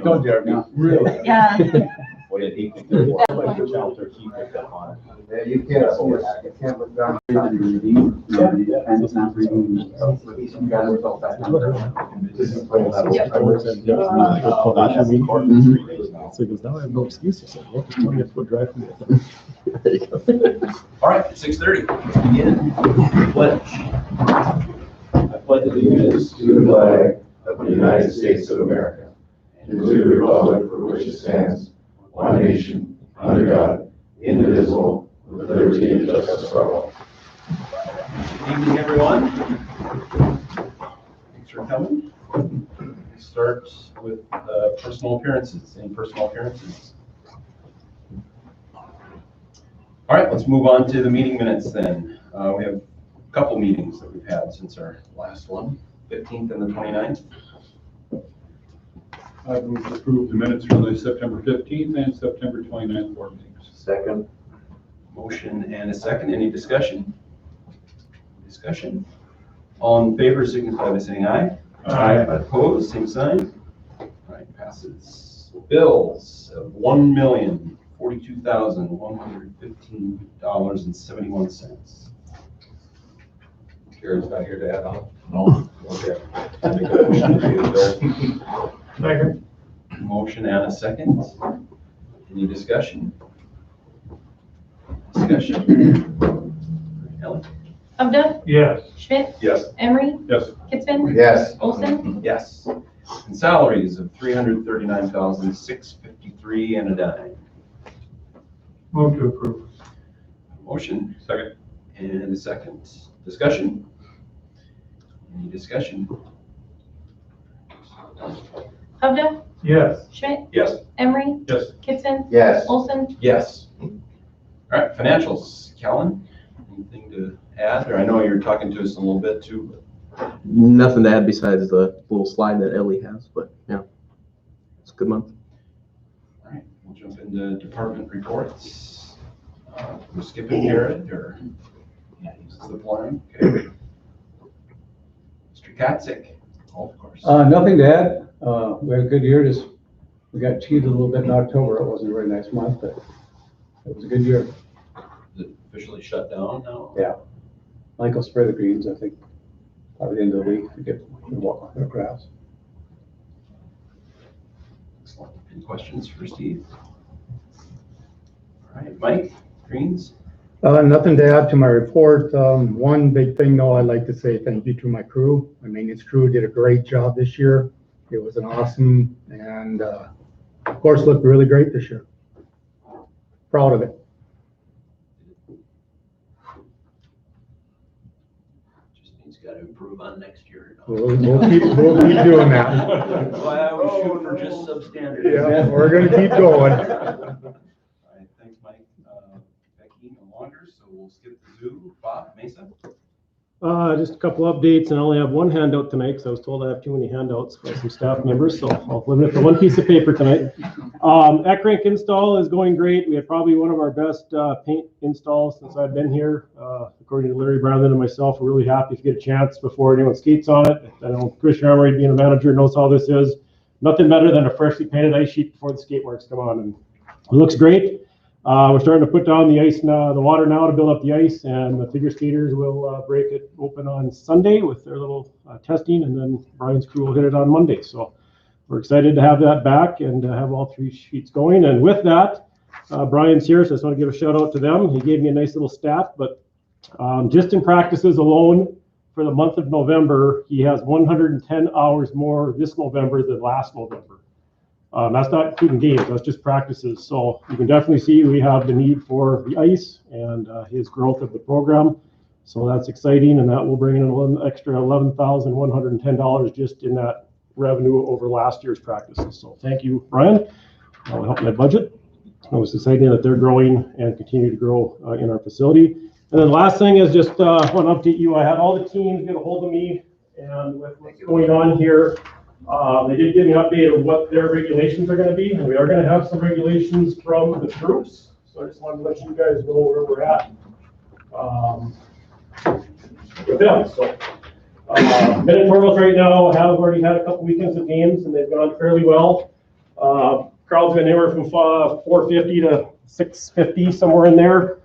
Don't dare me. Really? Yeah. What did he think of Untitled Chapter he picked up on? Yeah, you can't see it. You can't look down. And it's not reading. You gotta look up that number. This is playing that. So he goes, now I have no excuse. I said, well, just tell me to drive from there. There you go. All right, 6:30. Begin. Pledge. I pledge allegiance to the flag of the United States of America and to the republic for which it stands, one nation, under God, indivisible, with liberty and justice for all. Good evening, everyone. Thanks for coming. We'll start with personal appearances. Any personal appearances? All right, let's move on to the meeting minutes then. We have a couple meetings that we've had since our last one, 15th and the 29th. I move to approve the minutes from the September 15th and September 29th board meetings. Second. Motion and a second. Any discussion? Discussion? All in favor signify by saying aye. Aye. Opposed, same sign. All right, passes. Bills of $1,042,115.71. Jared's not here to add on. No. Okay. Make a motion to pay the bill. Second. Motion and a second. Any discussion? Discussion. Ellen? Abda, Yes. Schmidt, Yes. Emery, Yes. Kitzman, Yes. Olson. Yes. And salaries of $339,653 and a dime. Move to approve. Motion Second. and a second. Discussion? Any discussion? Abda, Yes. Schmidt, Yes. Emery, Yes. Kitzman, Yes. Olson. Yes. All right, financials. Callan, anything to add? Or I know you're talking to us a little bit too, Nothing to add besides the little slide that Ellie has, but yeah, it's a good month. all right, we'll jump into department reports. We're skipping Garrett or? Yeah, he's the plan. Okay. Mr. Katzik, golf course. Nothing to add. We had a good year. We got cheated a little bit in October. It wasn't a very nice month, but it was a good year. Is it officially shut down now? Yeah. Mike will spray the greens, I think, by the end of the week to get walk on the grass. Excellent. Any questions for Steve? All right, Mike, greens. Nothing to add to my report. One big thing though, I'd like to say thank you to my crew. My maintenance crew did a great job this year. It was an awesome and of course looked really great this year. Proud of it. Just means got to improve on next year. We'll keep doing that. Well, I always shoot for just substandard. Yeah, we're gonna keep going. All right, thanks, Mike. Becky, no longer, so we'll skip the zoo. Bob, Mesa? Just a couple updates, and I only have one handout tonight because I was told I have too many handouts by some staff members, so I'll limit it to one piece of paper tonight. Eckrink install is going great. We had probably one of our best paint installs since I've been here. According to Larry Brandon and myself, we're really happy if you get a chance before anyone skates on it. I know Commissioner Emery, being a manager, knows how this is. Nothing better than a freshly painted ice sheet before the skate marks come on, and it looks great. We're starting to put down the ice now, the water now to build up the ice, and the figure skaters will break it open on Sunday with their little testing, and then Brian's crew will hit it on Monday. So we're excited to have that back and have all three sheets going. And with that, Brian's here, so I just want to give a shout out to them. He gave me a nice little stat, but just in practices alone for the month of November, he has 110 hours more this November than last November. That's not including games, that's just practices. So you can definitely see we have the need for the ice and his growth of the program. So that's exciting, and that will bring in an extra $11,110 just in that revenue over last year's practices. So thank you, Brian. That will help my budget. It was exciting that they're growing and continue to grow in our facility. And then the last thing is just want to update you. I had all the teams get a hold of me, and with what's going on here, they did give me an update of what their regulations are going to be, and we are going to have some regulations from the troops. So I just wanted to let you guys know where we're at with them. So Minotaurs right now have already had a couple weekends of games and they've gone fairly well. Crowd's been anywhere from 450 to 650, somewhere in there.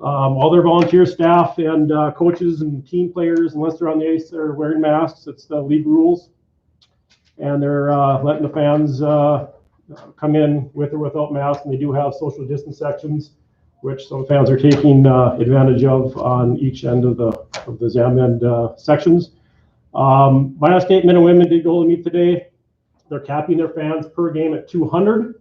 All their volunteer staff and coaches and team players, unless they're on the ice, are wearing masks. It's the league rules. And they're letting the fans come in with or without masks, and they do have social distance sections, which some fans are taking advantage of on each end of the Zam end sections. Minot State men and women did go to meet today. They're capping their fans per game at 200.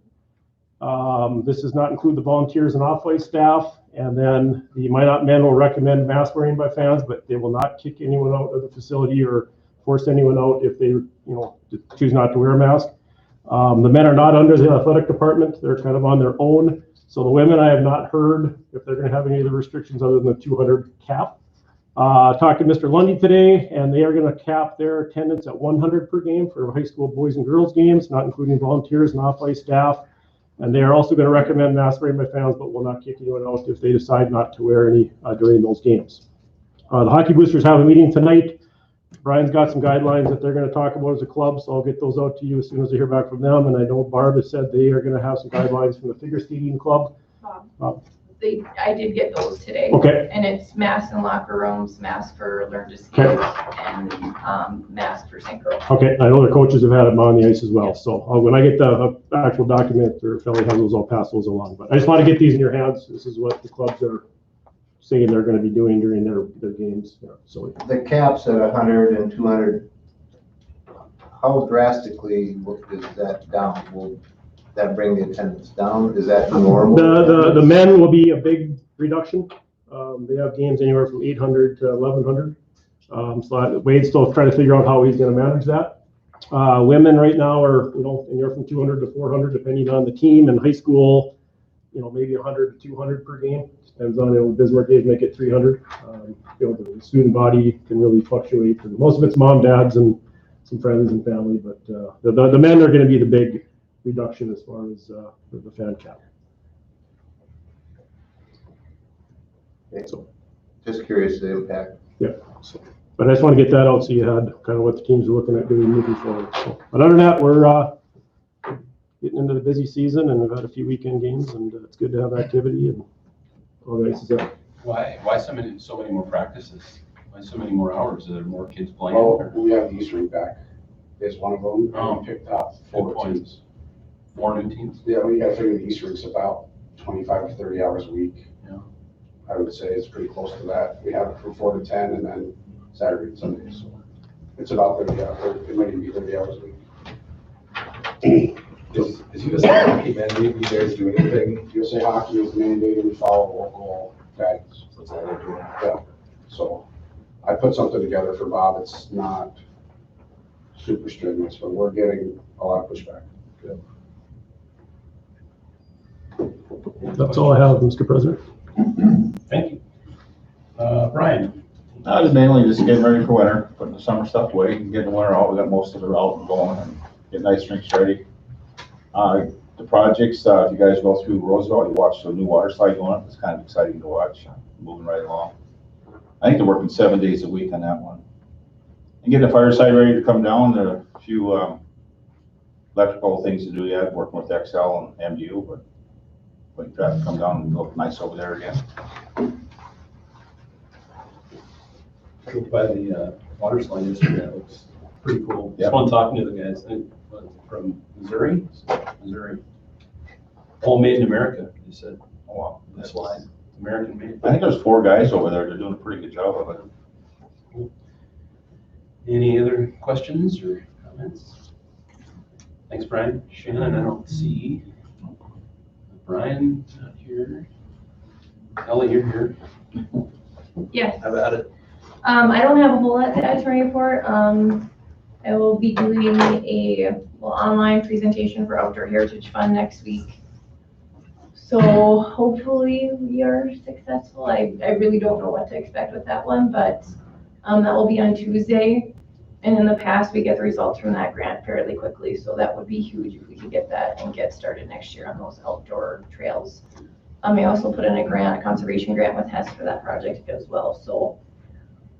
This does not include the volunteers and off-ice staff. And then the Minot men will recommend mask wearing by fans, but they will not kick anyone out of the facility or force anyone out if they, choose not to wear a mask. The men are not under the athletic department. They're kind of on their own. So the women, I have not heard if they're going to have any of the restrictions other than the 200 cap. Talked to Mr. Lundy today, and they are going to cap their attendance at 100 per game for high school boys and girls games, not including volunteers and off-ice staff. And they are also going to recommend mask wearing by fans, but will not kick anyone out if they decide not to wear any during those games. The hockey boosters have a meeting tonight. Brian's got some guidelines that they're going to talk about as a club, so I'll get those out to you as soon as I hear back from them. And I know Barb has said they are going to have some guidelines from the figure skating club. I did get those today. Okay. And it's masks in locker rooms, masks for learn to skate, and masks for synchro. Okay, I know their coaches have had them on the ice as well. So when I get the actual document, or Felly has those, I'll pass those along. But I just want to get these in your hands. This is what the clubs are saying they're going to be doing during their games. So the caps at 100 and 200, how drastically is that down? Will that bring the attendance down? Is that normal? The men will be a big reduction. They have games anywhere from 800 to 1100. So Wade's still trying to figure out how he's going to manage that. Women right now are, anywhere from 200 to 400, depending on the team. And high school, maybe 100 to 200 per game. Depends on, Bismarck days make it 300. The student body can really fluctuate. And most of it's mom, dads, and some friends and family. But the men are going to be the big reduction as far as the fan cap. Okay. So, just curious the impact. Yeah. So, but I just want to get that out so you had kind of what the teams are looking at doing moving forward. So, but other than that, we're getting into the busy season, and we've had a few weekend games, and it's good to have activity and all the ice is up. Why so many more practices? Why so many more hours? Are there more kids playing? Well, we have the East Ring back. Is one of them. Oh. We picked up 4 teams. 4 new teams? Yeah, we got to figure the East Ring's about 25 to 30 hours a week. Yeah. I would say it's pretty close to that. We have it from 4 to 10 and then Saturday and Sunday. So it's about 30 hours. It might even be 30 hours a week. Is USA Hockey mandating you guys do anything? USA Hockey is mandated. We follow local guidance. So that's all they're doing. Yeah. So I put something together for Bob. It's not super strenuous, but we're getting a lot of pushback. Good. That's all I have, Mr. President. Thank you. Brian? I was mainly just getting ready for winter, putting the summer stuff away, and getting the winter out. We got most of it out and going, and getting ice rinks ready. The projects, if you guys go through Roosevelt, you watch the new water slide going up. It's kind of exciting to watch, moving right along. I think they're working 7 days a week on that one. And getting the fire side ready to come down. There are a few electrical things to do yet, working with XL and MDU, but waiting for that to come down and look nice over there again. Drove by the water slide yesterday. It looks pretty cool. Yep. It's fun talking to the guys. I think from Missouri. All made in America, they said. Oh, wow. The slide. American made. I think there's 4 guys over there. They're doing a pretty good job of it. Cool. Any other questions or comments? Thanks, Brian. Shannon, I don't see. Brian, not here. Ellie, you're here. Yes. How about it? I don't have a whole lot to add to my report. I will be doing a online presentation for Outdoor Heritage Fund next week. So hopefully we are successful. I really don't know what to expect with that one, but that will be on Tuesday. And in the past, we get the results from that grant fairly quickly. So that would be huge if we could get that and get started next year on those outdoor trails. I also put in a conservation grant with Hess for that project as well. So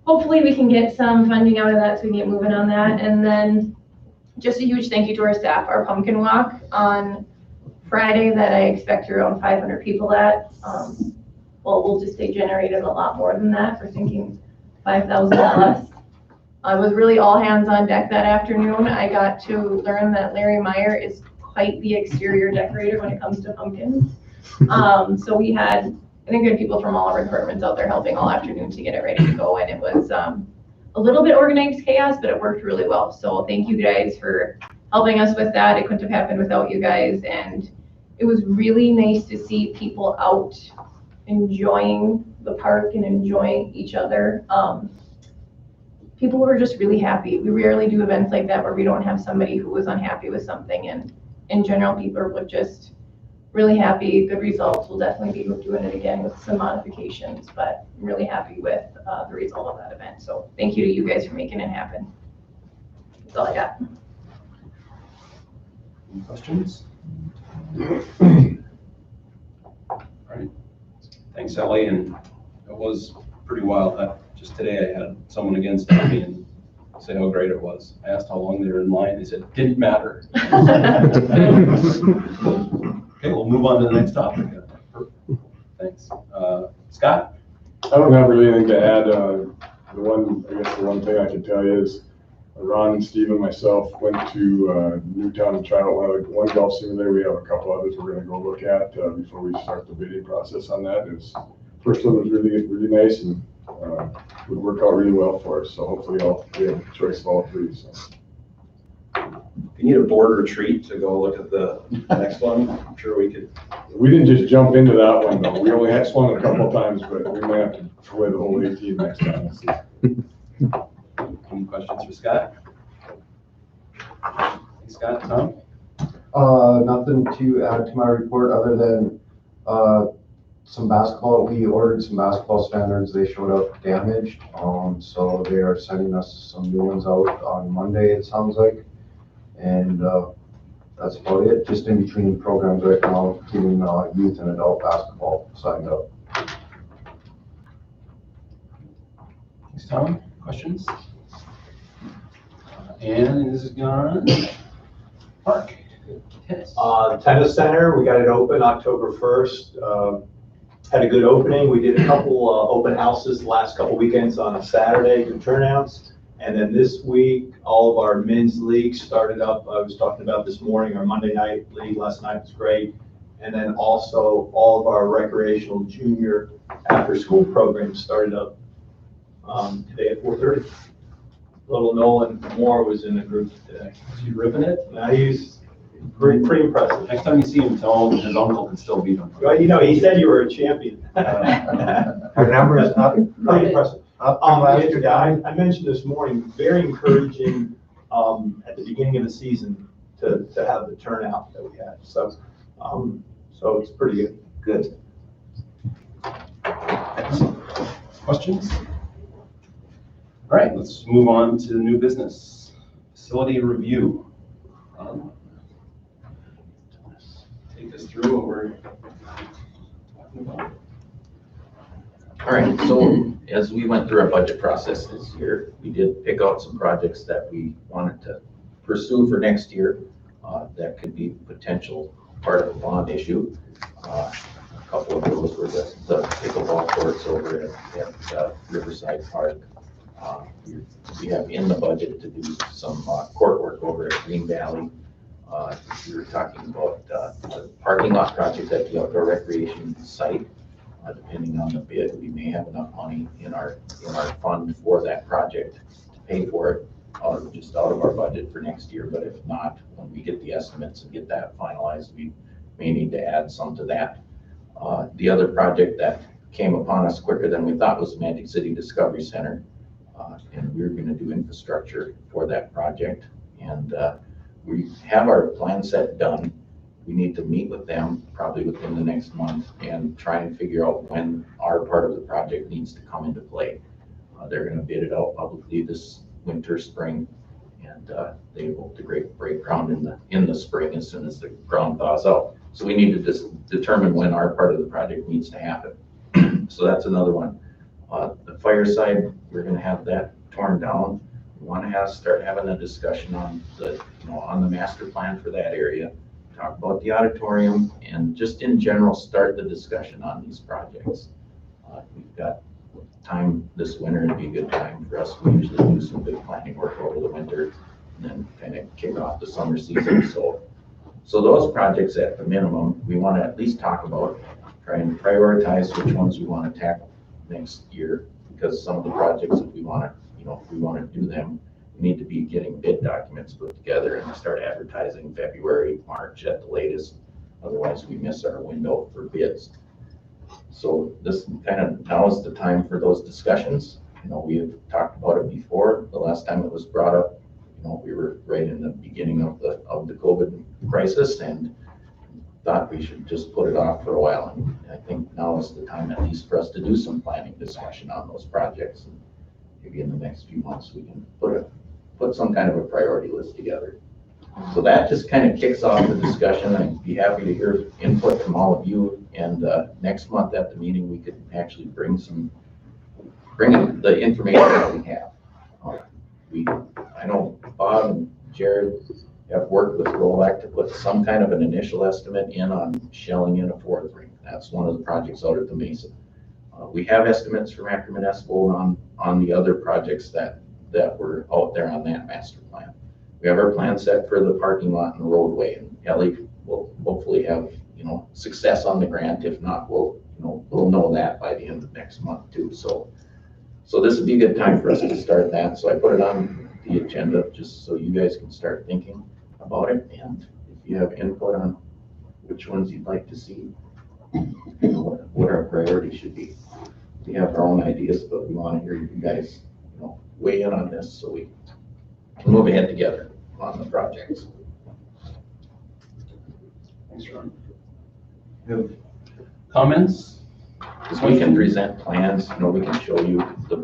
hopefully we can get some funding out of that so we can get moving on that. And then just a huge thank you to our staff, our pumpkin walk on Friday that I expect around 500 people at. Well, we'll just say generated a lot more than that. We're thinking 5,000 plus. It was really all hands on deck that afternoon. I got to learn that Larry Meyer is quite the exterior decorator when it comes to pumpkins. So we had, I think, good people from all our departments out there helping all afternoon to get it ready to go. And it was a little bit organized chaos, but it worked really well. So thank you guys for helping us with that. It couldn't have happened without you guys. And it was really nice to see people out enjoying the park and enjoying each other. People were just really happy. We rarely do events like that where we don't have somebody who was unhappy with something. And in general, people were just really happy, good results. We'll definitely be doing it again with some modifications, but I'm really happy with the result of that event. So thank you to you guys for making it happen. That's all I got. Any questions? All right. Thanks, Ellie. And it was pretty wild. Just today I had someone again stop me and say how great it was. I asked how long they were in line. They said it didn't matter. Okay, we'll move on to the next topic. Thanks. Scott? I don't have really anything to add. The one thing I can tell you is Ron and Steve and myself went to Newtown and tried out one golf simulator. We have a couple others we're going to go look at before we start the bidding process on that. First one was really nice and would work out really well for us. So hopefully we have a choice of all three. So. If you need a board retreat to go look at the next one, I'm sure we could. We didn't just jump into that one though. We only had swung it a couple of times, but we might have to play the whole 18 next time. We'll see. Any questions for Scott? Hey, Scott, Tom? Nothing to add to my report other than some basketball. We ordered some basketball standards. They showed up damaged. So they are sending us some new ones out on Monday, it sounds like. And that's about it. Just in between programs right now, getting youth and adult basketball signed up. Thanks, Tom. Questions? And this is gone. Mark? Yes. Tennis Center, we got it open October 1st. Had a good opening. We did a couple open houses the last couple weekends on a Saturday, good turnouts. And then this week, all of our men's leagues started up. I was talking about this morning, our Monday night league last night was great. And then also all of our recreational junior after school programs started up today at 4:30. Little Nolan Moore was in the group today. Is he ripping it? He's pretty impressive. Next time you see him, tell him his uncle can still beat him. Well, you know, he said you were a champion. Our numbers up. Pretty impressive. I mentioned this morning, very encouraging at the beginning of the season to have the turnout that we had. So it's pretty good. Good. Questions? All right, let's move on to new business. Facility review. Take us through what we're talking about. All right, so as we went through our budget process this year, we did pick out some projects that we wanted to pursue for next year. That could be potential part of a bond issue. A couple of those were the pickleball courts over at Riverside Park. We have in the budget to do some court work over at Green Valley. We were talking about the parking lot project at the outdoor recreation site. Depending on the bid, we may have enough money in our fund for that project to pay for it, just out of our budget for next year. But if not, when we get the estimates and get that finalized, we may need to add some to that. The other project that came upon us quicker than we thought was the Magic City Discovery Center. And we're going to do infrastructure for that project. And we have our plan set done. We need to meet with them probably within the next month and try and figure out when our part of the project needs to come into play. They're going to bid it out publicly this winter, spring, and they hope to break ground in the spring as soon as the ground thaws out. So we need to just determine when our part of the project needs to happen. So that's another one. The fireside, we're gonna have that torn down. We wanna start having a discussion on on the master plan for that area. Talk about the auditorium and just in general, start the discussion on these projects. We've got time this winter, it'd be a good time for us. We usually do some big planning work over the winter and then kind of kick off the summer season. So those projects at the minimum, we want to at least talk about, try and prioritize which ones we want to tackle next year, because some of the projects that we want to, if we want to do them, we need to be getting bid documents put together and start advertising February, March at the latest. Otherwise, we miss our window for bids. So this kind of, now is the time for those discussions. We've talked about it before. The last time it was brought up, we were right in the beginning of the COVID crisis and thought we should just put it off for a while. And I think now is the time at least for us to do some planning discussion on those projects. And maybe in the next few months, we can put some kind of a priority list together. So that just kind of kicks off the discussion. I'd be happy to hear input from all of you. And next month at the meeting, we could actually bring in the information that we have. I know Bob and Jared have worked with Rolak to put some kind of an initial estimate in on shelling in a fourth ring. That's one of the projects out at the Mesa. We have estimates from Akron Municipal on the other projects that were out there on that master plan. We have our plan set for the parking lot and the roadway, and Ellie will hopefully have, success on the grant. If not, we'll know that by the end of next month too. So this would be a good time for us to start that. So I put it on the agenda just so you guys can start thinking about it. And if you have input on which ones you'd like to see, what our priorities should be. We have our own ideas, but we want to hear you guys, weigh in on this so we can move ahead together on the projects. Thanks, Ron. You have comments? Because we can present plans, we can show you the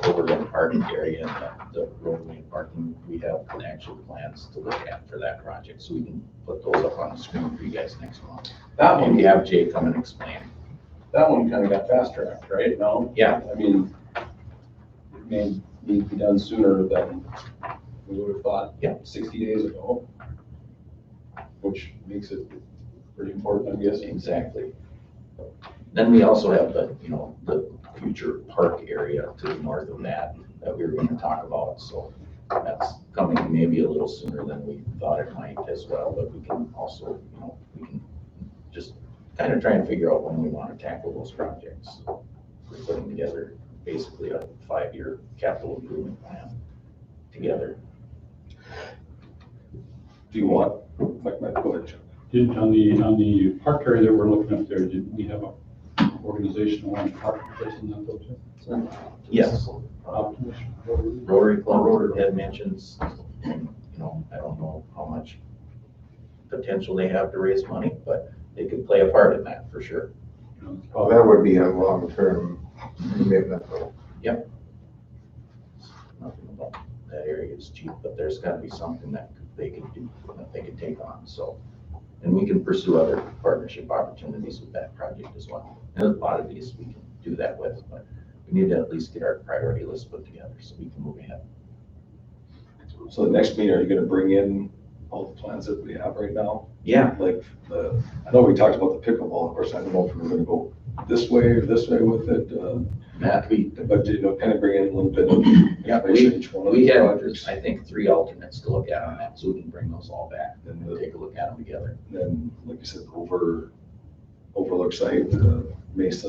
overland parking area and the roadway parking. We have actual plans to look at for that project, so we can put those up on the screen for you guys next month. That one, Maybe have Jay come and explain. that one kind of got fast tracked, right? No? Yeah. I mean, it may need to be done sooner than we would have thought. Yeah. 60 days ago, which makes it pretty important, I'm guessing. Exactly. Then we also have the future park area to the north of that we were going to talk about. So that's coming maybe a little sooner than we thought it might as well. But we can also, we can just kind of try and figure out when we want to tackle those projects. We're putting together basically a 5-year capital improvement plan together. Do you want, my coach? On the park area that we're looking at there, did we have a organization around park place in that though too? Yes. Optimist? Rotary Club had mentions, I don't know how much potential they have to raise money, but they could play a part in that for sure. Well, that would be a long-term commitment though. Yep. Nothing about that area is cheap, but there's gotta be something that they could do, that they could take on, so. And we can pursue other partnership opportunities with that project as well. And a lot of these we can do that with, but we need to at least get our priority list put together so we can move ahead. So the next meeting, are you gonna bring in all the plans that we have right now? Yeah. Like I know we talked about the pickleball, of course, I don't know if we're gonna go this way or this way with it. Matt, But kind of bring in a little bit of yeah, information each one of we the had, projects. I think, 3 alternates to look at on that, so we can bring those all back and take a look at them together. Then, like you said, overlook site, Mesa,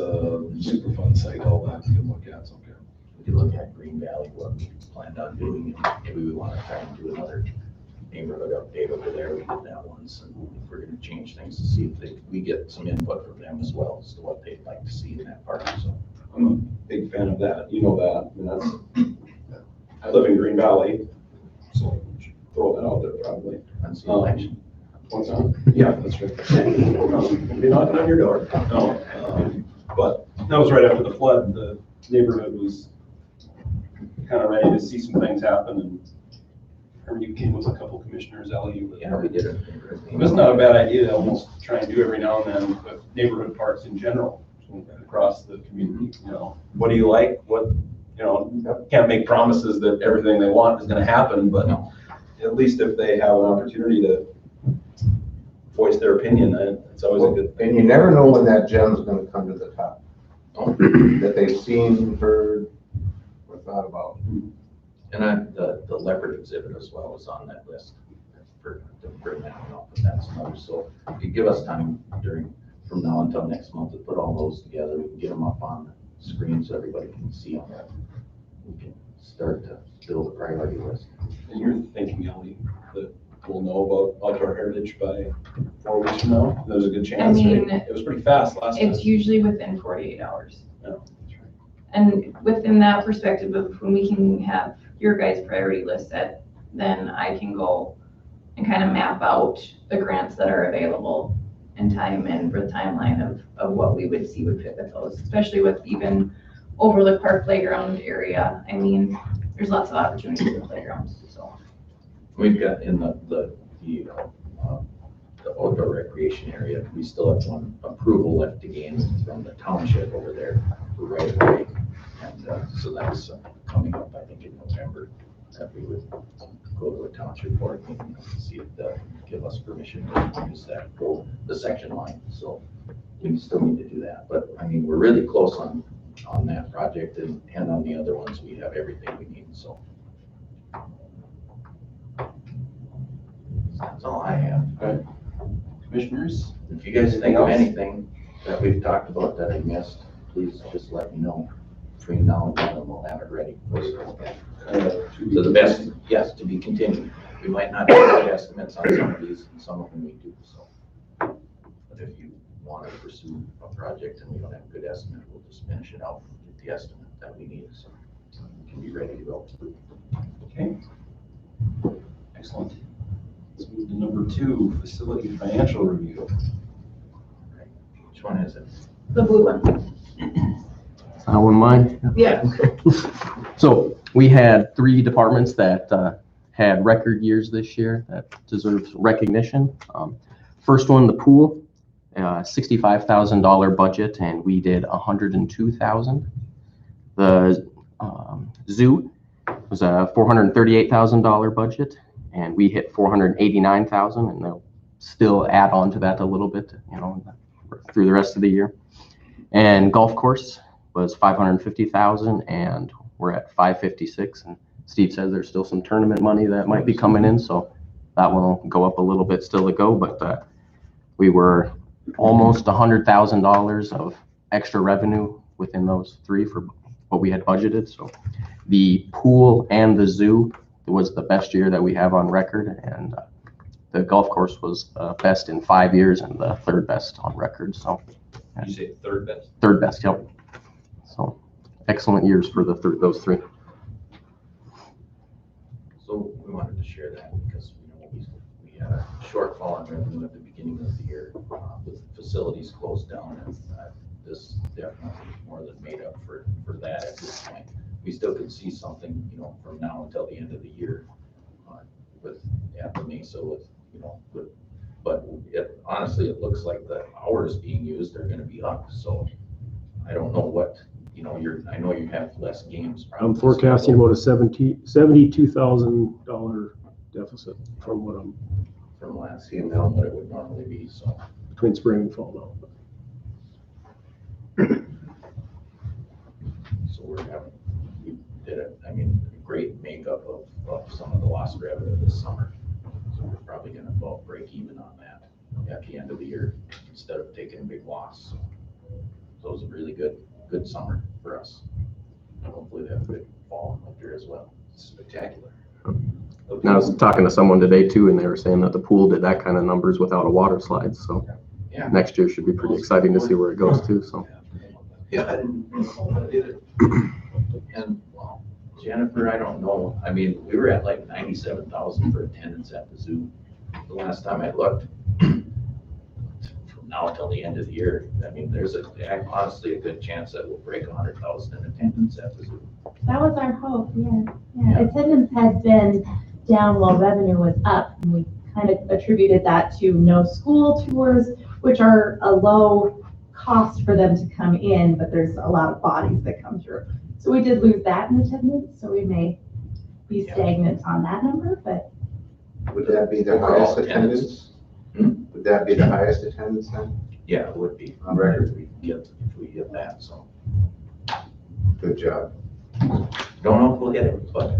Superfund site, all that you can look at, so, okay. We could look at Green Valley, what we planned on doing, and maybe we want to try and do another neighborhood update over there. We did that once, and if we're going to change things to see if we get some input from them as well as to what they'd like to see in that park. So I'm a big fan of that, you know that, and that's, I live in Green Valley, so throw that out there probably. that's the election. What's that? Yeah, that's right. Be knocking on your door. No, but That was right after the flood. The neighborhood was kind of ready to see some things happen, and I remember you came with a couple commissioners, Ellie. Yeah, we did it. It was not a bad idea to almost try and do every now and then, but neighborhood parks in general, across the community, what do you like, what, can't make promises that everything they want is gonna happen, but at least if they have an opportunity to voice their opinion, it's always a good thing. And you never know when that gem's gonna come to the top. That they've seen, heard, or thought about. And the leopard exhibit as well is on that list for bring that one up, but that's another. So if you give us time from now until next month to put all those together, we can get them up on the screen so everybody can see them. We can start to build a priority list. And you're thinking, Ellie, that we'll know about outdoor heritage by 4 weeks from now? There's a good chance, right? It was pretty fast last time. It's usually within 48 hours. Yeah, that's right. And within that perspective of when we can have your guys' priority list set, then I can go and kind of map out the grants that are available and tie them in for the timeline of what we would see would fit with those, especially with even Overlook Park playground area. I mean, there's lots of opportunities in playgrounds, so. We've got in the outdoor recreation area, we still have one approval left to gain from the township over there for right away. And so that's coming up, I think, in November, that we would go to a township board meeting and see if they'll give us permission to use that for the section line. So we still need to do that. But I mean, we're really close on that project, and on the other ones, we have everything we need, so. That's all I have. Okay. Commissioners? If you guys think of anything that we've talked about that I missed, please just let me know. Between now and then, and we'll have it ready. So the best, yes, to be continued. We might not have good estimates on some of these, and some of them we do, so. But if you want to pursue a project and we don't have a good estimate, we'll just finish it out and get the estimate that we need, so we can be ready to go. Okay. Excellent. Let's move to number 2, facility financial review. Which one is it? The blue one. That one mine? Yeah. So we had 3 departments that had record years this year that deserves recognition. First one, the pool, $65,000 budget, and we did $102,000. The zoo was a $438,000 budget, and we hit $489,000, and they'll still add on to that a little bit, through the rest of the year. And golf course was $550,000, and we're at $556,000. And Steve says there's still some tournament money that might be coming in, so that one will go up a little bit still to go. But we were almost $100,000 of extra revenue within those 3 for what we had budgeted. So the pool and the zoo was the best year that we have on record, and the golf course was best in 5 years and the 3rd best on record. So. Did you say 3rd best? 3rd best, yep. So excellent years for those 3. So we wanted to share that because we had a shortfall in revenue at the beginning of the year with facilities closed down, and this definitely more than made up for that at this point. We still could see something, from now until the end of the year with the Mesa but honestly, it looks like the hours being used are going to be up. So I don't know what, I know you have less games. I'm forecasting about a $72,000 deficit from what I'm. From last year, now what it would normally be, so. Between spring and fall now. So we did a great makeup of some of the lost revenue this summer. So we're probably going to about break even on that at the end of the year instead of taking a big loss. So it was a really good summer for us. And hopefully they have a good fall and winter as well. Spectacular. And I was talking to someone today too, and they were saying that the pool did that kind of numbers without a water slide. So next year should be pretty exciting to see where it goes too. So. Yeah, I didn't know that either. And well, Jennifer, I don't know. We were at like 97,000 for attendance at the zoo the last time I looked. From now until the end of the year, there's honestly a good chance that we'll break 100,000 in attendance at the zoo. That was our hope, yeah. Attendance had been down while revenue was up, and we kind of attributed that to no school tours, which are a low cost for them to come in, but there's a lot of bodies that come through. So we did lose that in attendance, so we may be stagnant on that number, but Would that be the Overall highest attendance? Would that be the highest attendance then? Yeah, it would be on record if we get that, so. Good job. Don't know if we'll hit it, but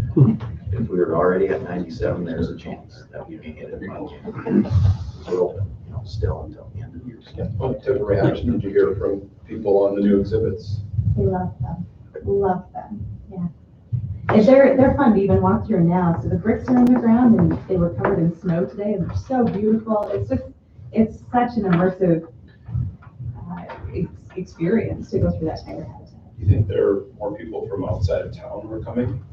if we were already at 97, there's a chance that we may hit it. We're open, still until the end of the year. What type of reaction did you hear from people on the new exhibits? they love them. Love them, yeah. And they're fun to even walk through now. So the bricks are in the ground and they were covered in snow today and they're so beautiful. It's such an immersive experience to go through that tiger habitat. Do you think there are more people from outside of town who are coming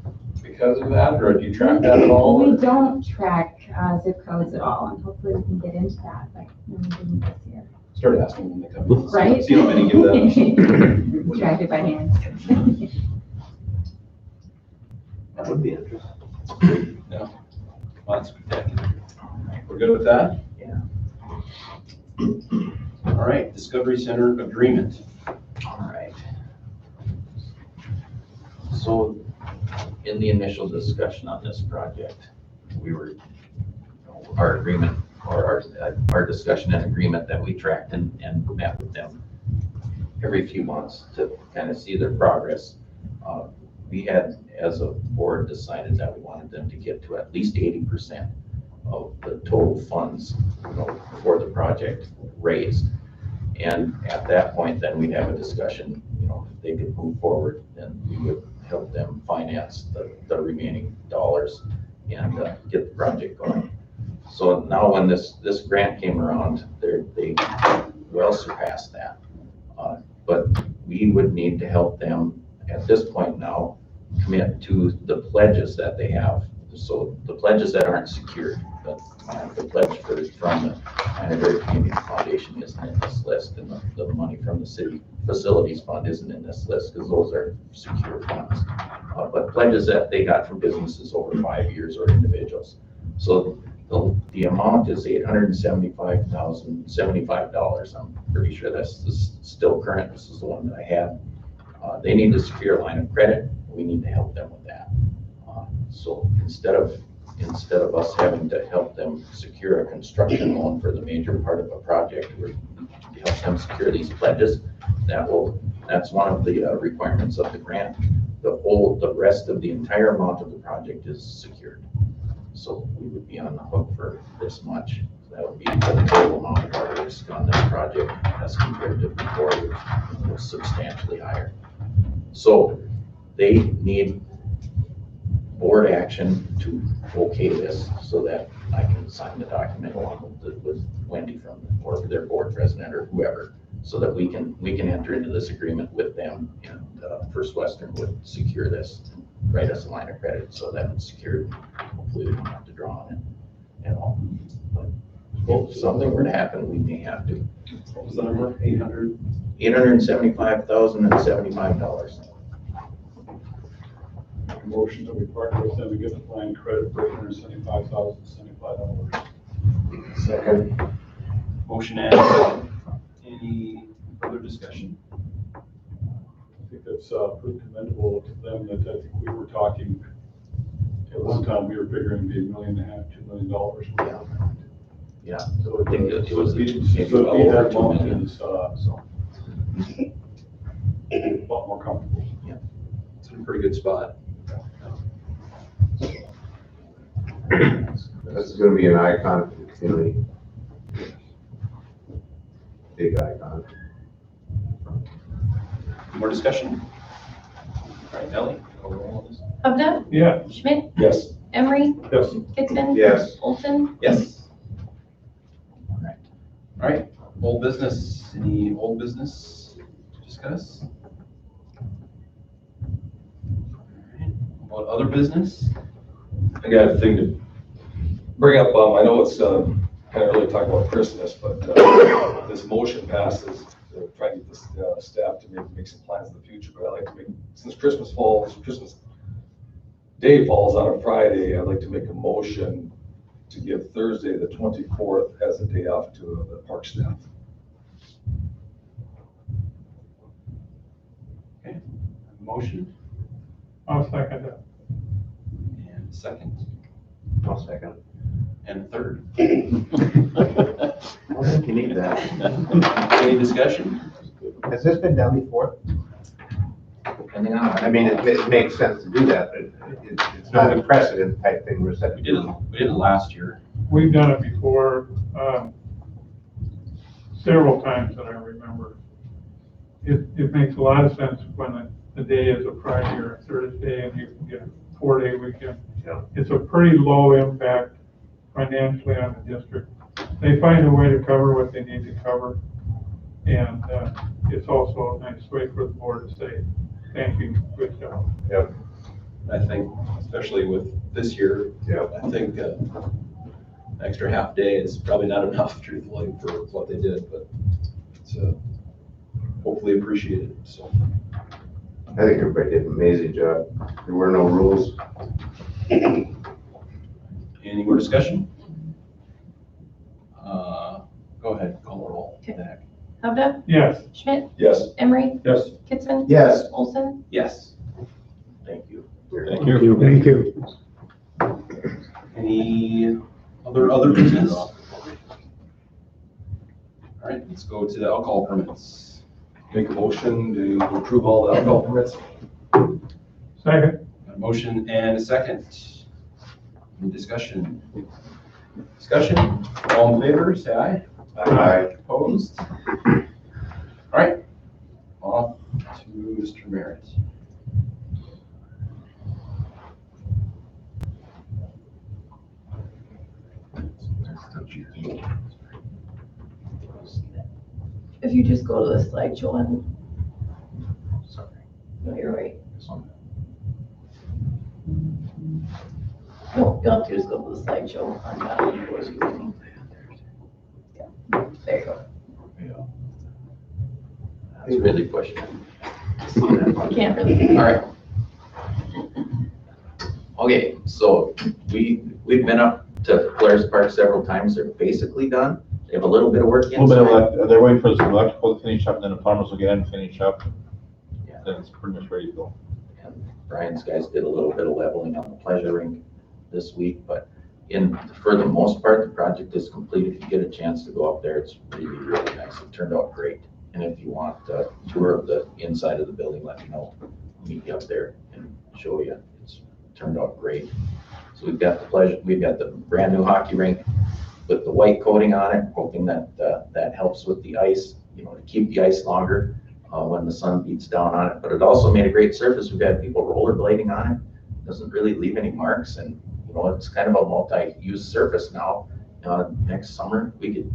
because of that, or do you track that at all? We don't track zip codes at all, and hopefully we can get into that, but no, we didn't this year. Start asking when they come in. Right? See how many give that. Track it by hand. That would be interesting. Yeah. Well, that's spectacular. We're good with that? Yeah. All right, Discovery Center agreement. All right. So in the initial discussion on this project, we were, our agreement or our discussion and agreement that we tracked and met with them every few months to kind of see their progress. We had, as a board, decided that we wanted them to get to at least 80% of the total funds, for the project raised. And at that point, then we'd have a discussion, if they could move forward, then we would help them finance the remaining dollars and get the project going. So now when this grant came around, they well surpassed that. But we would need to help them at this point now commit to the pledges that they have. So the pledges that aren't secured, but the pledge from the Minot Community Foundation isn't in this list, and the money from the city facilities fund isn't in this list because those are secure funds. But pledges that they got from businesses over 5 years or individuals. So the amount is $875,075. I'm pretty sure that's still current. This is the one that I had. They need to secure a line of credit. We need to help them with that. So instead of us having to help them secure a construction loan for the major part of a project, we're to help them secure these pledges. That's one of the requirements of the grant. The rest of the entire amount of the project is secured. So we would be on the hook for this much. That would be the total amount of our risk on this project as compared to before, which was substantially higher. So they need board action to okay this so that I can sign the document along with Wendy or their board president or whoever, so that we can enter into this agreement with them, and First Western would secure this and write us a line of credit so that it's secured. Hopefully we don't have to draw on it at all. But if something were to happen, we may have to. What was the number? $875,075. Motion that we partner with them to get the line credit for $875,075. Second. Motion and second. Any further discussion? I think that's pretty commendable to them that I think we were talking, at one time, we were figuring it'd be $1.5 million, $2 million. Yeah. So I think it was maybe maybe well over that 2 amount million. is, so a lot more comfortable. It's in a pretty good spot. That's gonna be an icon for the community. Big icon. More discussion? All right, Ellie, overall this. Hubda, Yeah. Schmidt, Yes. Emery, Yes. Kittson. Yes. Olson. Yes. All right, old business, any old business to discuss? All right, about other business? I got a thing to bring up. I know it's kind of early to talk about Christmas, but this motion passes, trying to get the staff to make some plans in the future. But I'd like to make, since Christmas Day falls on a Friday, I'd like to make a motion to give Thursday, the 24th, as a day off to the park staff. Motion I'll second it. and second I'll second. and third. I don't think you need that. Any discussion? Has this been done before? Depending on. I mean, it makes sense to do that, but it's not a precedent type thing we're set to We did it last year. We've done it before, several times that I remember. It makes a lot of sense when the day is a Friday or a Thursday and you can get a 4-day weekend. Yeah. It's a pretty low impact financially on the district. They find a way to cover what they need to cover. And it's also a nice way for the board to say, thank you, good job. Yep. I think, especially with this year, I think an extra half day is probably not enough, truthfully, for what they did, but it's hopefully appreciated, so. I think everybody did an amazing job. There were no rules. Any more discussion? Go ahead, call the roll. Okay. Hovda? Yes. Schmidt? Yes. Emery? Yes. Kitzman? Yes. Olson? Yes. Thank you. Thank you. Thank you. Any other business? All right, let's go to the alcohol permits. Make a motion to approve all the alcohol permits. Second. Got a motion and a second. Any discussion? Discussion? All in favor, say aye. Aye. Opposed? All right, off to Mr. Merritt. If you just go to the slideshow and, Sorry. no, you're right. This one. No, you'll have to just go to the slideshow on that one. It was using. Yeah, there you go. That's really pushing it. You can't really. All right. Okay, so we've been up to Blair's Park several times. They're basically done. They have a little bit of work A little bit inside. of, they're waiting for some electrical to finish up, and then the plumbers will get in and finish up. Yeah. Then it's pretty much ready to go. And Brian's guys did a little bit of leveling on the pleasure rink this week, but for the most part, the project is complete. If you get a chance to go up there, it's really, really nice. It turned out great. And if you want a tour of the inside of the building, let me know. I'll meet you up there and show you. It's turned out great. So we've got the brand new hockey rink with the white coating on it, hoping that that helps with the ice, to keep the ice longer when the sun beats down on it. But it also made a great surface. We've had people rollerblading on it. Doesn't really leave any marks, and it's kind of a multi-use surface now. Next summer you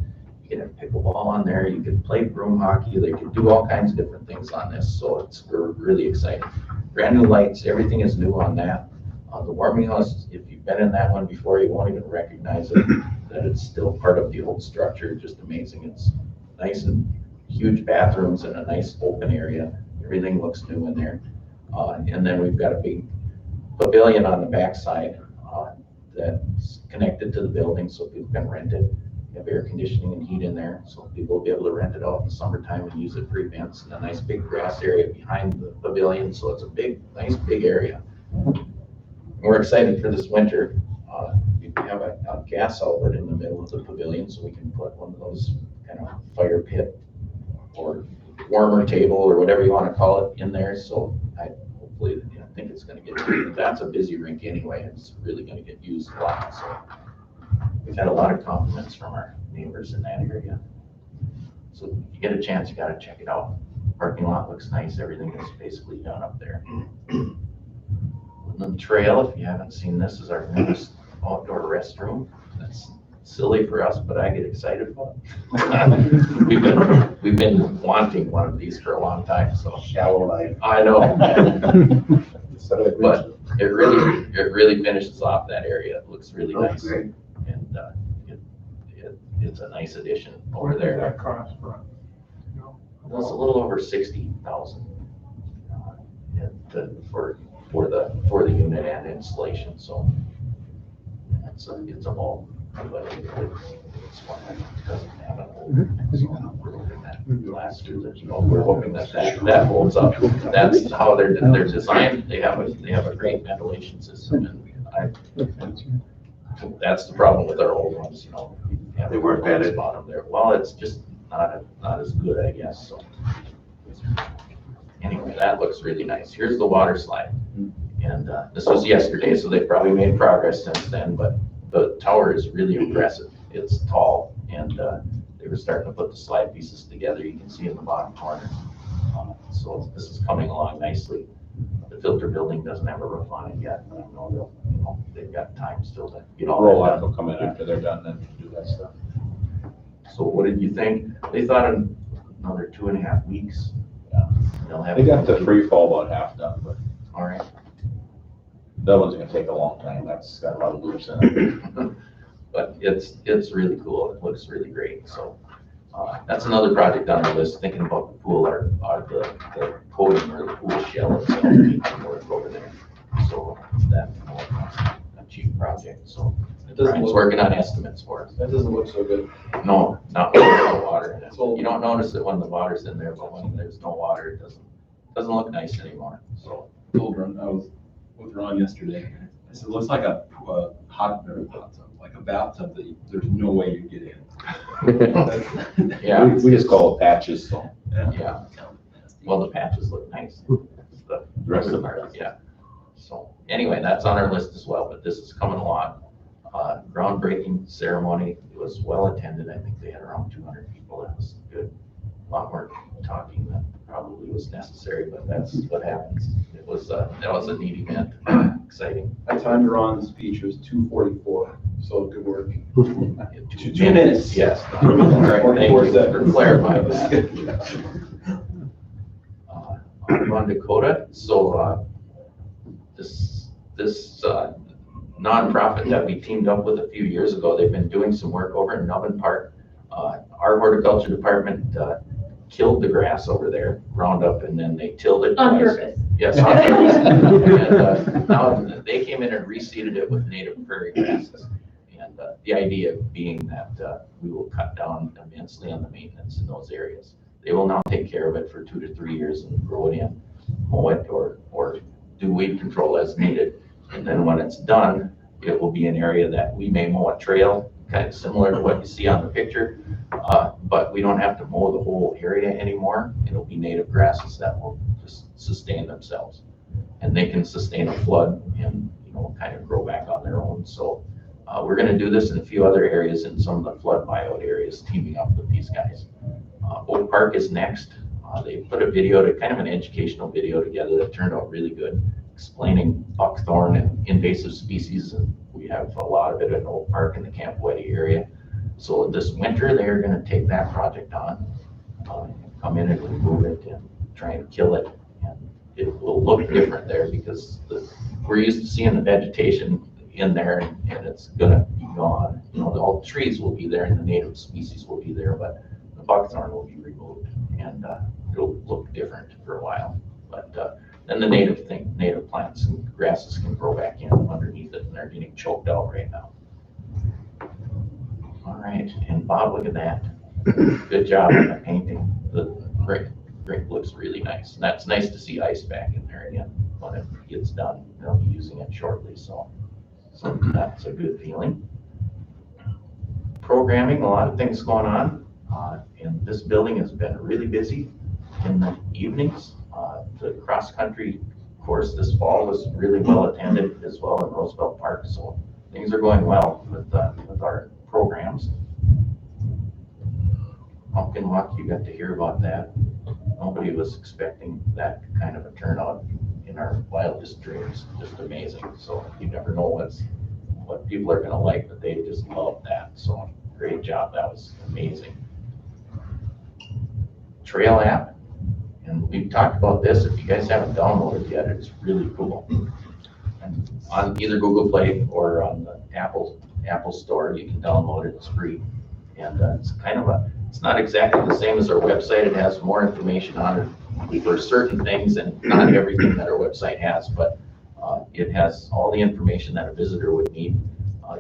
could have pickleball on there. You could play broom hockey. They could do all kinds of different things on this. So we're really excited. Brand new lights. Everything is new on that. The warming house, if you've been in that one before, you won't even recognize it, that it's still part of the old structure. Just amazing. It's nice and huge bathrooms and a nice open area. Everything looks new in there. And then we've got a big pavilion on the backside that's connected to the building, so people can rent it. We have air conditioning and heat in there, so people will be able to rent it out in the summertime and use it for events. And a nice big grass area behind the pavilion, so it's a nice big area. We're excited for this winter. We have a gas outlet in the middle of the pavilion, so we can put one of those kind of fire pit or warmer table or whatever you want to call it in there. So I think it's going to get used. That's a busy rink anyway. It's really going to get used a lot. So we've had a lot of compliments from our neighbors in that area. So if you get a chance, you got to check it out. Parking lot looks nice. Everything is basically done up there. The trail, if you haven't seen this, is our newest outdoor restroom. That's silly for us, but I get excited about it. We've been wanting one of these for a long time, so. Shallow life. I know. But it really finishes off that area. It looks really nice. Great. And it's a nice addition over What does there. that cost for? It's a little over 60,000 for the unit and installation. So it's a bulk, but it's one that doesn't have a disaster, that, we're hoping that holds up. That's how they're designed. They have a great ventilation system, and that's the problem with our old ones, They weren't vetted. Bottom there. Well, it's just not as good, I guess, so. Anyway, that looks really nice. Here's the water slide. And this was yesterday, so they've probably made progress since then, but the tower is really impressive. It's tall, and they were starting to put the slide pieces together. You can see in the bottom corner. So this is coming along nicely. The filter building doesn't have a roof on it yet, but I know they've got time still to get all that Roll-out done. will come in after they're done and do that stuff. So what did you think? They thought in another 2.5 weeks. They'll have. They got the free fall about half done, but All right. that one's gonna take a long time. That's got a lot of loops in it. But it's really cool. It looks really great. So that's another project on our list, thinking about the pool, the coating or the pool shell itself needs some work over there. So that's a cheap project. So Brian's working on estimates for it. That doesn't look so good. No, not when there's no water in it. You don't notice it when the water's in there, but when there's no water, it doesn't look nice anymore. So I was with Ron yesterday. I said, looks like a hot tub, like a bathtub that there's no way you get in. yeah, We just call it patches, so. yeah. Well, the patches look nice. The rest of them, yeah. So anyway, that's on our list as well, but this is coming along. Groundbreaking ceremony. It was well attended. I think they had around 200 people. That was good. A lot more talking than probably was necessary, but that's what happens. That was a neat event. Exciting. I timed Ron's speech, it was 2:44, so good work. 2 minutes. Yes. All right, thank you for clarifying that. On Dakota, so this nonprofit that we teamed up with a few years ago, they've been doing some work over in Nubbin Park. Our horticulture department killed the grass over there, Roundup, and then they tilled it On twice. purpose. Yes, on purpose. And now they came in and reseeded it with native prairie grasses. And the idea being that we will cut down immensely on the maintenance in those areas. They will now take care of it for 2 to 3 years and grow it in, mow it or do weed control as needed. And then when it's done, it will be an area that we may mow a trail, kind of similar to what you see on the picture. But we don't have to mow the whole area anymore. It'll be native grasses that will just sustain themselves. And they can sustain a flood and, kind of grow back on their own. So we're gonna do this in a few other areas in some of the flood buyout areas, teaming up with these guys. Oak Park is next. They put a video, kind of an educational video together that turned out really good, explaining buckthorn and invasive species. And we have a lot of it in Oak Park in the Camp Weddy area. So this winter, they're gonna take that project on, come in and remove it and try and kill it. And it will look different there because we're used to seeing the vegetation in there and it's gonna be gone. All the trees will be there and the native species will be there, but the buckthorn will be removed and it'll look different for a while. But then the native plants and grasses can grow back in underneath it, and they're getting choked out right now. All right, and Bob, look at that. Good job on the painting. The brick looks really nice. And that's nice to see ice back in there again when it gets done. They'll be using it shortly, so that's a good feeling. Programming, a lot of things going on. And this building has been really busy in the evenings. The cross-country course this fall was really well attended as well in Roosevelt Park. So things are going well with our programs. Pumpkin Walk, you got to hear about that. Nobody was expecting that kind of a turnout in our wildest dreams. Just amazing. So you never know what people are gonna like, but they just love that. So great job. That was amazing. Trail app, and we've talked about this. If you guys haven't downloaded it yet, it's really cool. And on either Google Play or on the Apple Store, you can download it. It's free, and it's not exactly the same as our website. It has more information on it for certain things, and not everything that our website has, but it has all the information that a visitor would need.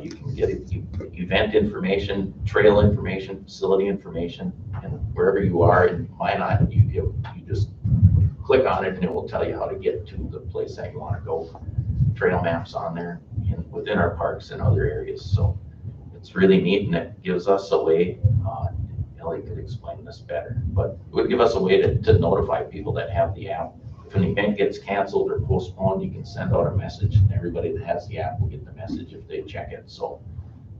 You can get event information, trail information, facility information, and wherever you are in Minot, you just click on it and it will tell you how to get to the place that you want to go. Trail maps on there within our parks and other areas. So it's really neat, and it gives us a way, Ellie could explain this better, but it would give us a way to notify people that have the app. If an event gets canceled or postponed, you can send out a message, and everybody that has the app will get the message if they check it. So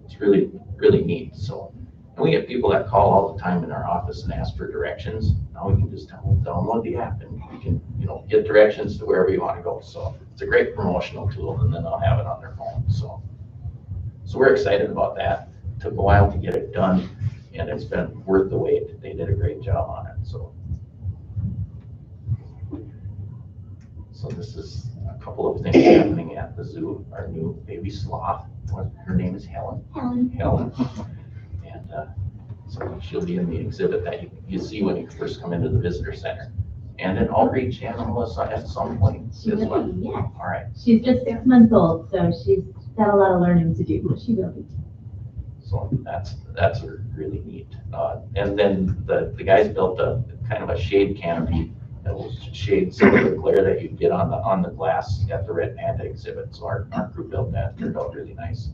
it's really, really neat. So, and we get people that call all the time in our office and ask for directions. Now we can just tell them, download the app, and we can, get directions to wherever you want to go. So it's a great promotional tool, and then they'll have it on their phone. So we're excited about that. It took a while to get it done, and it's been worth the wait. They did a great job on it. So this is a couple of things happening at the zoo. Our new baby sloth, her name is Helen. Helen. And so she'll be in the exhibit that you see when you first come into the visitor center. And an outreach animal at some point as well. Yes. All right. She's just 6 months old, so she's got a lot of learning to do, but she will be. So that's really neat. And then the guys built a kind of a shade canopy that will shade some of the glare that you get on the glass at the Red Panda exhibit. So our crew built that. Turned out really nice.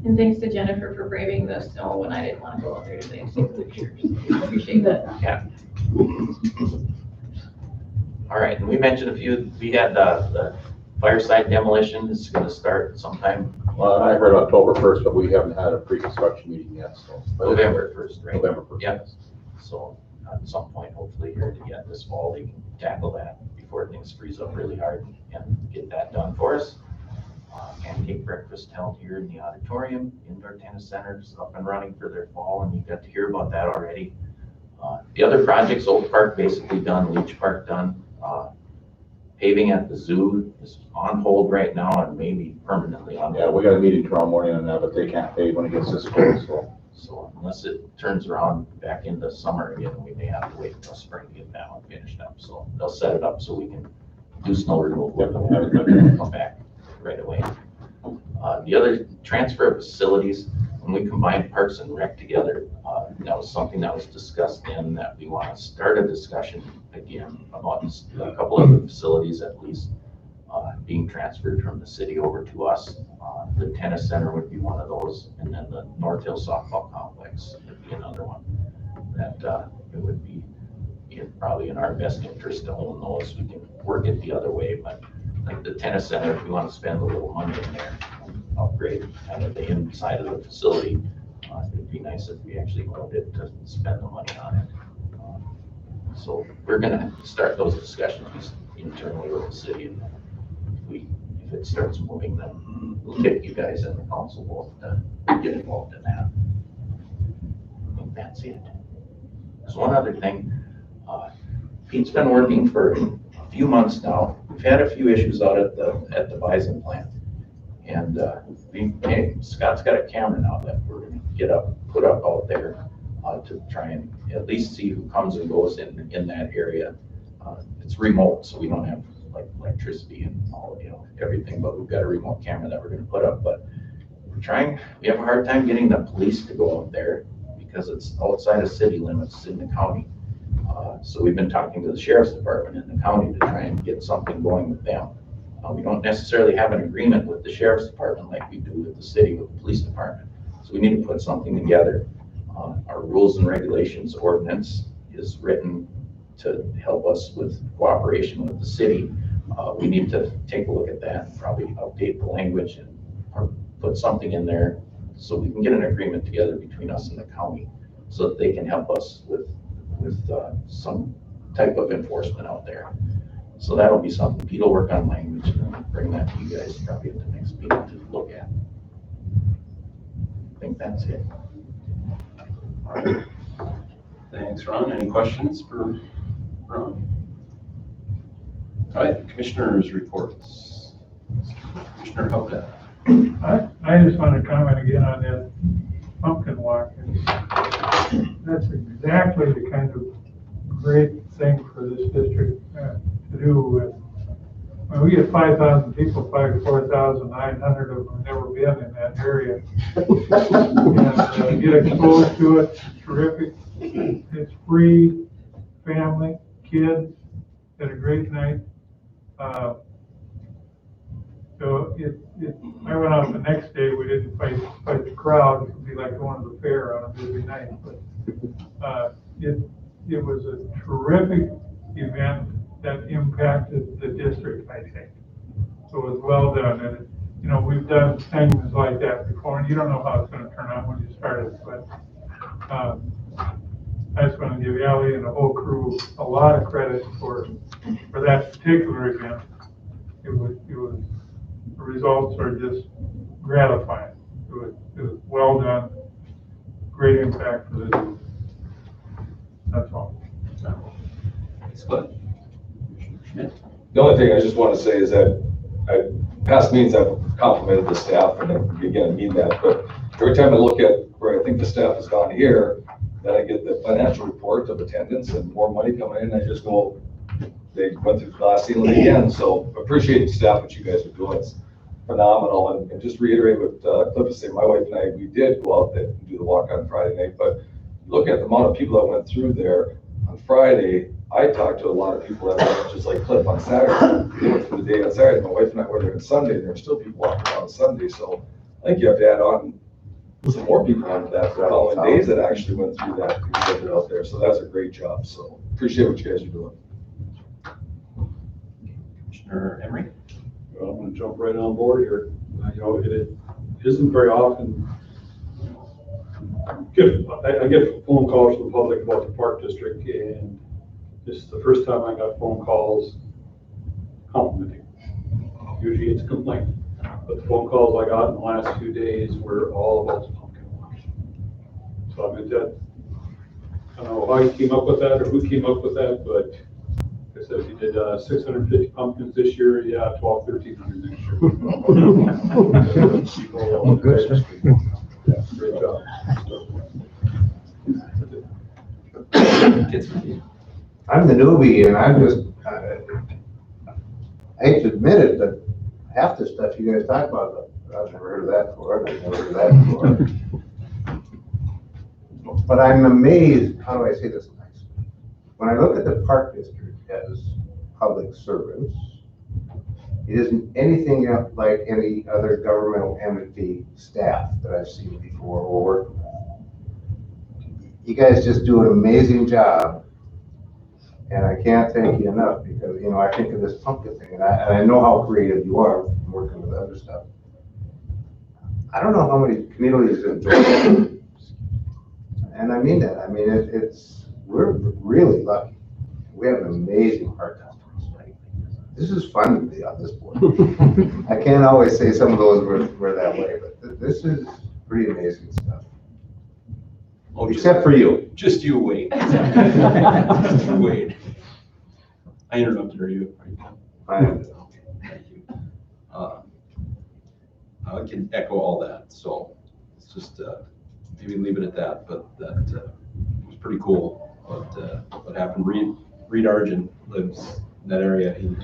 And thanks to Jennifer for braving the snow when I didn't want to go out there today to take pictures. Appreciate that. Yeah. All right, and we mentioned we had the fireside demolition is going to start sometime. Well, I heard October 1st, but we haven't had a pre-construction meeting yet, so. November 1st, right? November 1st. Yep. So at some point, hopefully here again this fall, they can tackle that before things freeze up really hard and get that done for us. Pancake breakfast held here in the auditorium. Indoor tennis center is up and running for their fall, and you got to hear about that already. The other projects, Oak Park basically done, Leach Park done. Paving at the zoo is on hold right now and maybe permanently on hold. Yeah, we got a meeting tomorrow morning on that, but they can't pave when it gets this cold, So unless it turns around back into summer again, we may have to wait until spring to get that one finished up. So they'll set it up so we can do snow removal and come back right away. The other transfer of facilities, when we combined Parks and Rec together, that was something that was discussed then that we want to start a discussion again about a couple of the facilities at least being transferred from the city over to us. The tennis center would be one of those, and then the North Hill softball complex would be another one that it would be probably in our best interest to own those. We can work it the other way, but like the tennis center, if we want to spend a little money in there, upgrade kind of the inside of the facility, it'd be nice if we actually owned it to spend the money on it. So we're gonna start those discussions internally with the city, and if it starts moving, then we'll get you guys and the council both to get involved in that. I think that's it. There's one other thing. Pete's been working for a few months now. We've had a few issues out at the Bison plant. And Scott's got a camera now that we're gonna put up out there to try and at least see who comes and goes in that area. It's remote, so we don't have like electricity and all, everything, but we've got a remote camera that we're gonna put up. But we have a hard time getting the police to go out there because it's outside of city limits in the county. So we've been talking to the sheriff's department in the county to try and get something going with them. We don't necessarily have an agreement with the sheriff's department like we do with the city, with the police department. So we need to put something together. Our rules and regulations ordinance is written to help us with cooperation with the city. We need to take a look at that and probably update the language and put something in there so we can get an agreement together between us and the county so that they can help us with some type of enforcement out there. So that'll be something. Pete will work on language and bring that to you guys probably at the next meeting to look at. I think that's it. All right. Thanks, Ron. Any questions for Ron? All right, commissioners' reports. Commissioner Hopda. I just want to comment again on that pumpkin walk. That's exactly the kind of great thing for this district to do with When we get 5,000 people, probably 4,900 of them have never been in that area. And get exposed to it, it's terrific. It's free, family, kids, had a great night. So I went out the next day, we didn't fight the crowd, it would be like going to the fair on a busy night, but it was a terrific event that impacted the district, I think. So it was well done, and, you know, we've done things like that before, and you don't know how it's gonna turn out when you start it, but I just want to give Ellie and the whole crew a lot of credit for that particular event. It was, the results are just gratifying. It was well done, great impact for the youth. That's all. The only thing I just want to say is that past meetings I've complimented the staff, and again, I mean that, but every time I look at where I think the staff has gone here, then I get the financial report of attendance and more money coming in, I just go, they went through the glass ceiling again, so appreciate the staff, what you guys are doing, it's phenomenal, and just reiterate what Cliff was saying, my wife and I, we did go out there and do the walk on Friday night, but look at the amount of people that went through there on Friday. I talked to a lot of people that went just like Cliff on Saturday. They went through the day on Saturday. My wife and I were there on Sunday. There were still people walking around on Sunday. So I think you have to add on some more people onto that for the following days that actually went through that out there. So that's a great job. So appreciate what you guys are doing. Commissioner Emery? Well, I'm gonna jump right on board here. You know, it isn't very often. I get phone calls from the public about the park district, and this is the first time I got phone calls complimenting. Usually it's a complaint, but the phone calls I got in the last few days were all about the pumpkin wash. So I mean, that, I don't know how you came up with that or who came up with that, but like I said, you did 650 pumpkins this year, yeah, 1,300 next year. Oh, good. Yeah, great job. I'm the newbie, and I'm just, I hate to admit it, but half the stuff you guys talk about, I've never heard of that before, I've never heard of that before. But I'm amazed, how do I say this nice? When I look at the park district as public servants, it isn't anything like any other governmental entity staff that I've seen before or worked with. You guys just do an amazing job. And I can't thank you enough because, you know, I think of this pumpkin thing and I know how creative you are from working with other stuff. I don't know how many communities enjoy it. And I mean that. I mean, we're really lucky. We have an amazing park district. This is fun to be on this board. I can't always say some of those were that way, but this is pretty amazing stuff. Oh, except for you. Just you wait. Just you wait. I interrupted, are you? I am. Okay, thank you. I can echo all that, so it's just maybe leave it at that, but that was pretty cool. What happened, Reed Argent lives in that area. He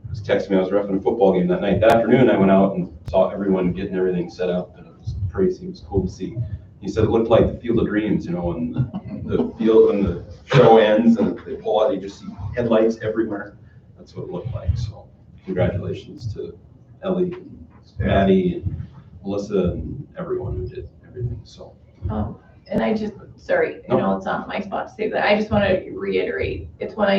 was texting me, I was reffing a football game that night. That afternoon, I went out and saw everyone getting everything set up, and it was crazy, it was cool to see. He said it looked like the Field of Dreams, you know, when the field, when the show ends and they pull out, you just see headlights everywhere. That's what it looked like. So congratulations to Ellie, and Maddie, and Melissa, and everyone who did everything. So. And I just, sorry, I know it's not my spot to say that. I just want to reiterate, it's one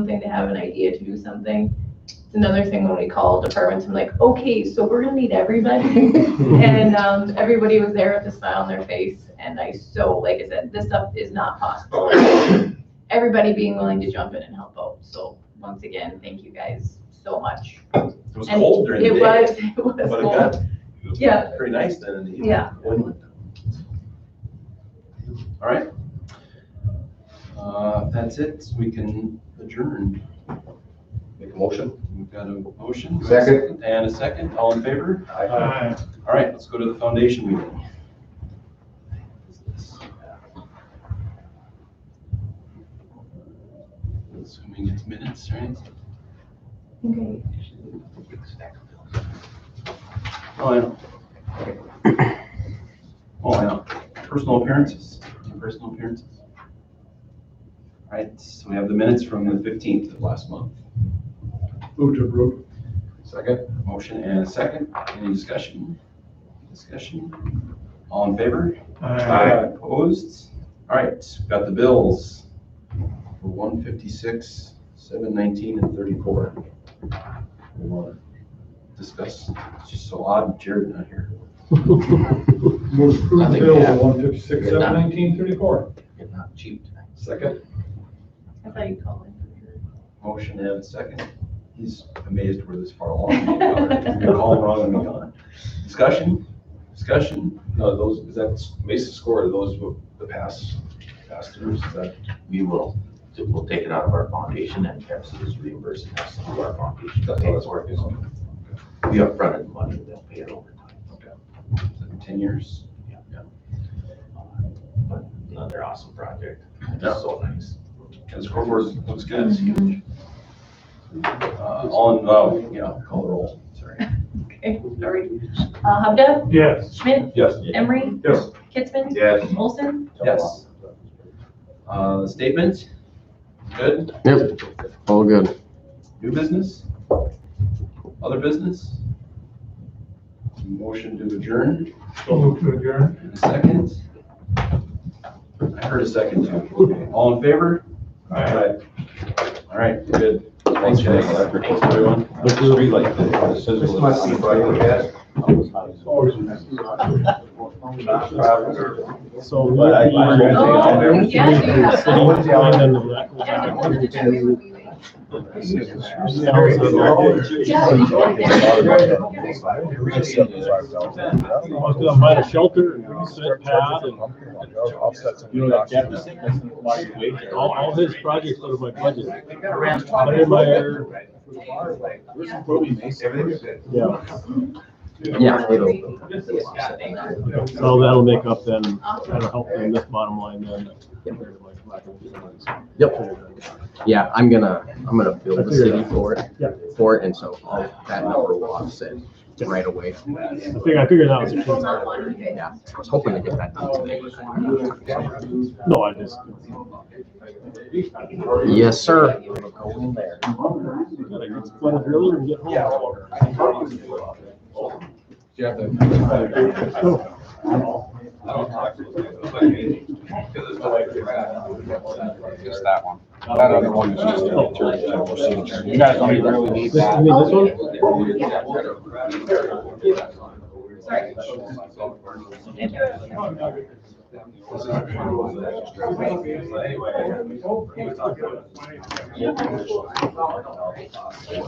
thing to have an idea to do something. It's another thing when we call departments, I'm like, okay, so we're gonna need everybody. And everybody was there with a smile on their face. And like I said, this stuff is not possible. Everybody being willing to jump in and help out. So once again, thank you guys so much. It was cold during the day. It was but cold. It was Yeah. pretty nice then in the evening. Yeah. All right. That's it. We can adjourn. Make a motion. We've got a motion. Second. And a second. All in favor? Aye. All right, let's go to the foundation meeting. Assuming it's minutes, right? Okay. Oh, yeah. Oh, yeah. Personal appearances. Personal appearances. All right, so we have the minutes from the 15th of last month. Move to approve. Second. Motion and a second. Any discussion? Discussion? All in favor? Aye. Opposed? All right, got the bills for 156, 719, and 34. We want to discuss. It's just so odd Jared not here. Move to approve Nothing bills to add. of 156, 719, 34. It's not cheap tonight. Second. I thought you'd call in. Motion and a second. He's amazed we're this far along. You're all wrong and me on. Discussion? Discussion? No, those, is that Mesa score, are those the past years, is that? We'll take it out of our foundation and Pepsi is reimbursing us through our foundation. That's how that's working. We upfronted the money, they'll pay it over time. Okay. 10 years. But another awesome project. Yeah. So nice. And the scoreboard looks good. It's huge. Call the roll. Sorry. Okay, sorry. Hubda, Yes. Schmidt, Yes. Emery, Yes. Kitzman, Yes. Olson, Yes. Statement? Good? Yep, all good. New business? Other business? Motion to adjourn? So move to adjourn. And a second? I heard a second too. All in favor? Aye. All right, good. Thanks, guys. Thanks, everyone. Street light, the scissors. This must be for yes. So. But I- Oh, yeah, yeah. End of that. I was gonna find a shelter and reset pad and, you know, that cactus thing, all his projects out of my budget. Meyer, yeah. Yeah, it'll, So that'll make up then, that'll help in this bottom line then. yep. Yeah, I'm gonna build the city for it, and so that number will offset right away. I figured that was a key. Yeah, I was hoping to get that done today. No, I just. Yes, sir. Go in there. Gotta get flooded earlier and get home. Yeah. I don't talk to you. Just that one. That other one is just a general signature. You guys don't even really need This, I that. mean, this one? Sorry.